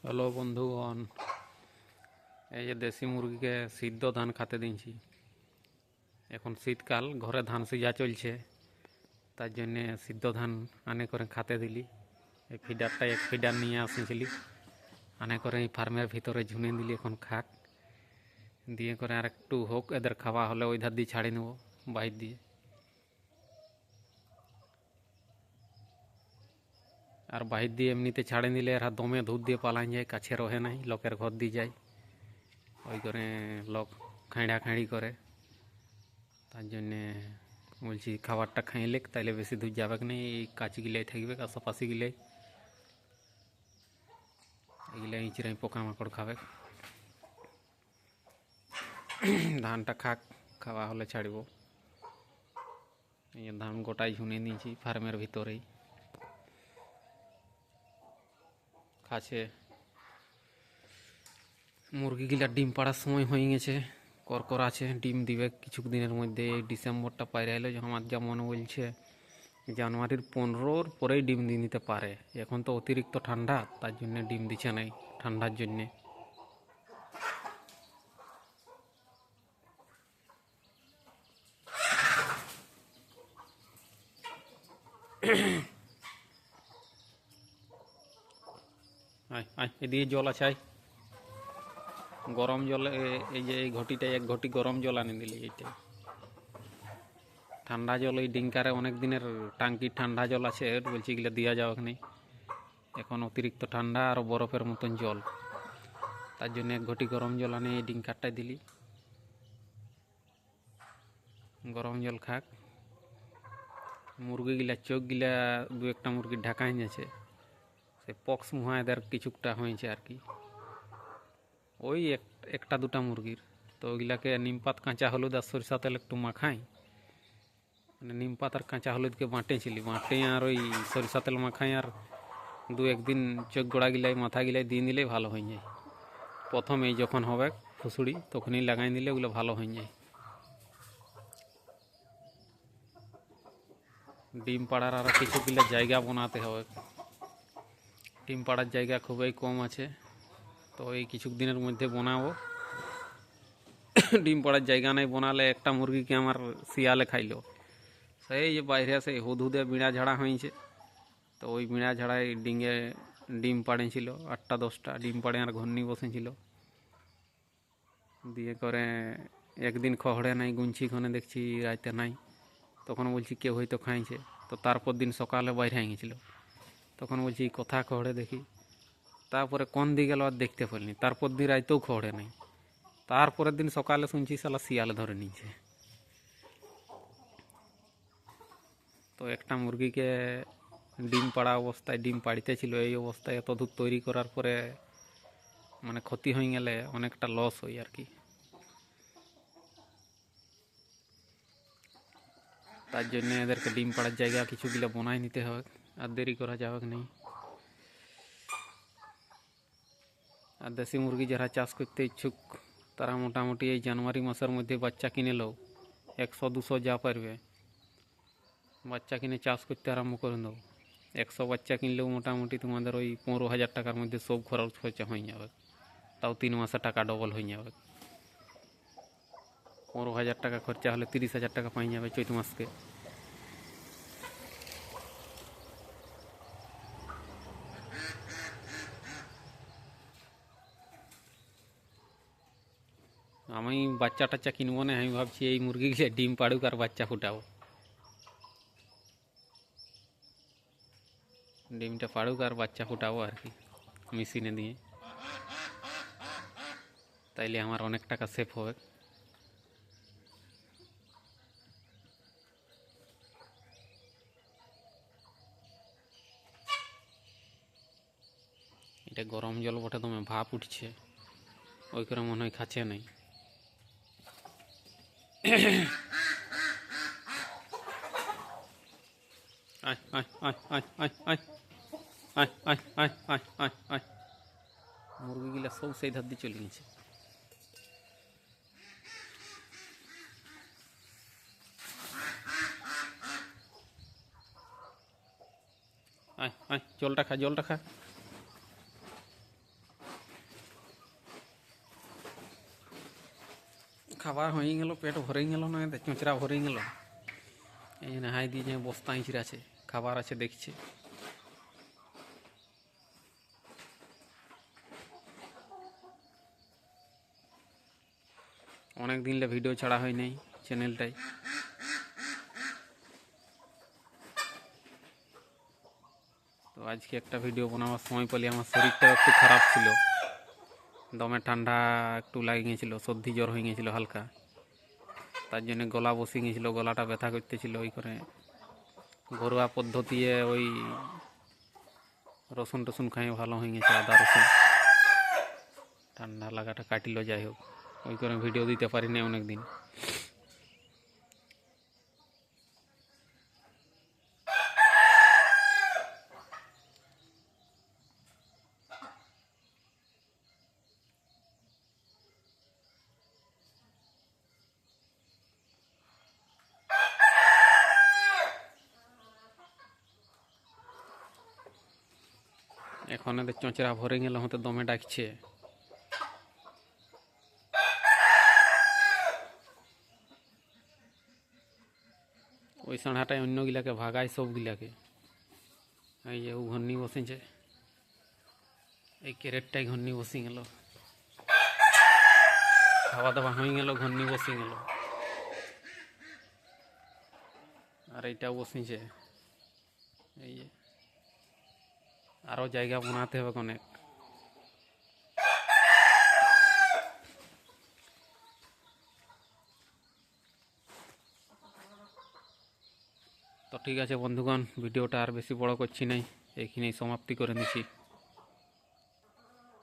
Hello বন্ধুগণ, এই যে দেশি মুরগিকে সিদ্ধ ধান খেতে দিচ্ছি। এখন শীতকাল, ঘরে ধান সিঝা চলছে, তার জন্যে সিদ্ধ ধান আনে করে খেতে দিলি। এই ফিডারটা এক ফিডার নিয়ে আসিছিলি, আনে করে এই ফার্মের ভিতরে ঝুনে দিলি। এখন খাক, দিয়ে করে আর একটু হোক, এদের খাওয়া হলে ওই ধার দিয়ে ছাড়ি নেবো বাইর দিয়ে। আর বাহির দিয়ে এমনিতে ছাড়ে নিলে এরা দমে ধূপ দিয়ে পালান যায়, কাছে রহে নাই, লোকের ঘর দিয়ে যায়। ওই করে লোক খাঁড়া খাঁড়ি করে। তার জন্যে বলছি খাবারটা খাইলে তাইলে বেশি দূর যাবে না, এই কাছগিলাই থাকবে, আশেপাশে গিলাই এগুলো ইঁচড়াই পোকামাকড় খাবে। ধানটা খাক, খাওয়া হলে ছাড়ব। এই ধান গোটাই ঝুনে নিয়েছি ফার্মের ভিতরেই, খাচ্ছে। মুরগিগুলা ডিম পাড়ার সময় হয়ে গেছে, করকর আছে, ডিম দিবে কিছু দিনের মধ্যে। এই ডিসেম্বরটা পাইরে এলো, আমার যা মনে বলছে জানুয়ারির 15-র পরেই ডিম দিয়ে নিতে পারে। এখন তো অতিরিক্ত ঠান্ডা, তার জন্য ডিম দিচ্ছে নাই, ঠান্ডার জন্যে। আয় আয়, এদিকে জল আছে, আয়। গরম জল, এই যে এই ঘটিটাই এক ঘটি গরম জল আনে দিলি। এইটাই ঠান্ডা জল, ওই ডিঙ্কারে অনেক দিনের টাঙ্কির ঠান্ডা জল আছে, বলছি এগুলো দেওয়া যাবে না। এখন অতিরিক্ত ঠান্ডা আর বরফের মতন জল, তার জন্য এক ঘটি গরম জল আনে এই ডিঙ্কারটায় দিলি। গরম জল খাক। মুরগিগুলা চোখগুলা দু একটা মুরগির ঢাকা হয়ে যাচ্ছে, সে পক্স মুহা এদের কিছুটা হয়েছে আর কি। ওই একটা দুটা মুরগির। তো ওইগুলাকে নিম পাত, কাঁচা হলুদ আর সরিষা তেল একটু মাখাই, মানে নিম পাত আর কাঁচা হলুদকে বাটেছিলি, বাটে আর ওই সরিষা তেল মাখাই, আর দু একদিন চোখ গোড়া গিলাই মাথা গিলাই দিয়ে নিলেই ভালো হয়ে যায়। প্রথমেই যখন হবে ফুসুড়ি তখনই লাগাই দিলে ওগুলো ভালো হয়ে যায়। ডিম পাড়ার আরও কিছুগুলো জায়গা বানাতে হবে। ডিম পাড়ার জায়গা খুবই কম আছে, তো এই কিছু দিনের মধ্যে বানাবো। ডিম পাড়ার জায়গা নাই, বানালে একটা মুরগিকে আমার শিয়ালে খাইলো। সেই যে বাইরে সেই হুদহুদে বিড়া ঝাড়া হয়েছে, তো ওই বিড়া ঝাড়ায় ডিম পাড়েছিল 8-10টা ডিম পাড়ে, আর ঘূর্ণি বসেছিল। দিয়ে করে একদিন খড়ে নাই, গুনছি ক্ষণে দেখছি রাইতে নাই, তখন বলছি কেউ হয়তো খাইছে। তো তারপর দিন সকালে বাইরে হয়ে গেছিলো, তখন বলছি কথা খড়ে দেখি। তারপরে কোন দিকে গেল আর দেখতে পারিনি, তারপর দিন রাইতেও খড়ে নাই। তারপরের দিন সকালে শুনছি শালা শিয়ালে ধরে নিয়েছে। তো একটা মুরগিকে ডিম পাড়া অবস্থায়, ডিম পাড়িতেছিল এই অবস্থায়, এত দূর তৈরি করার পরে মানে ক্ষতি হয়ে গেলে অনেকটা লস হয় আর কি। তার জন্য এদেরকে ডিম পাড়ার জায়গা কিছুগুলো বানাই নিতে হবে, আর দেরি করা যাবে না। আর দেশি মুরগি যারা চাষ করতে ইচ্ছুক, তারা মোটামুটি এই জানুয়ারি মাসের মধ্যে বাচ্চা কিনে লো, 100-200 যা পারবে বাচ্চা কিনে চাষ করতে আরম্ভ করে দেবো। 100 বাচ্চা কিনলেও মোটামুটি তোমাদের ওই 15,000 টাকার মধ্যে সব খরচ খরচা হয়ে যাবে। তাও 3 মাসে টাকা ডবল হয়ে যাবে। 15,000 টাকা খরচা হলে 30,000 টাকা পাই যাবে চৈত মাসকে। আমি বাচ্চা টাচ্চা কিনবো না, আমি ভাবছি এই মুরগিগুলো ডিম পাড়ুক আর বাচ্চা ফুটাবো। ডিমটা পাড়ুক আর বাচ্চা ফুটাবো আর কি, মেশিনে দিয়ে। তাইলে আমার অনেক টাকা সেভ হবে। এটা গরম জল বটে, দমে ভাপ উঠছে, ওই করে মনে হয় খাচ্ছে নাই। আয় আয় আয় আয় আয় আয় আয় আয় আয় আয় আয় আয়। মুরগিগুলা সব সেই ধার দিয়ে চলে গেছে। আয় আয়, জলটা খা, জলটা খা। খাবার হয়ে গেল, পেট ভরে গেল, না চোঁচড়া ভরে গেল। এই জন্য হাই দিয়ে যে বস্তা ইঁচড়ে আছে, খাবার আছে দেখছে। অনেক দিন ভিডিও ছাড়া হয় নাই চ্যানেলটাই। তো আজকে একটা ভিডিও বানাবার সময় পেলে, আমার শরীরটা একটু খারাপ ছিল, দমে ঠান্ডা একটু লাগে গিয়েছিল, সর্দি জ্বর হয়ে গিয়েছিল হালকা, তার জন্য গলা বসে গিয়েছিল, গলাটা ব্যথা করতেছিল। ওই করে ঘরোয়া পদ্ধতি ওই রসুন টসুন খাই ভালো হয়ে গেছে, আদা রসুন, ঠান্ডা লাগাটা কাটিল। যাই হোক, ওই করে ভিডিও দিতে পারি না অনেক দিন। এখন এদের চোঁচড়া ভরে গেল, হতে দমে ডাকছে। ওই সাঁড়াটাই অন্যগুলাকে ভাগায়, সবগুলাকে। এই যে ও ঘন্নি বসেছে, এই ক্যারেটটাই ঘন্নি বসে গেল, খাওয়া দাওয়া হয়ে গেল, ঘন্নি বসে গেল। আর এইটাও বসেছে। এই যে আরও জায়গা বানাতে হবে অনেক। তো ঠিক আছে বন্ধুগণ, ভিডিওটা আর বেশি বড় করছি নাই, এইখানেই সমাপ্তি করে নিচ্ছি।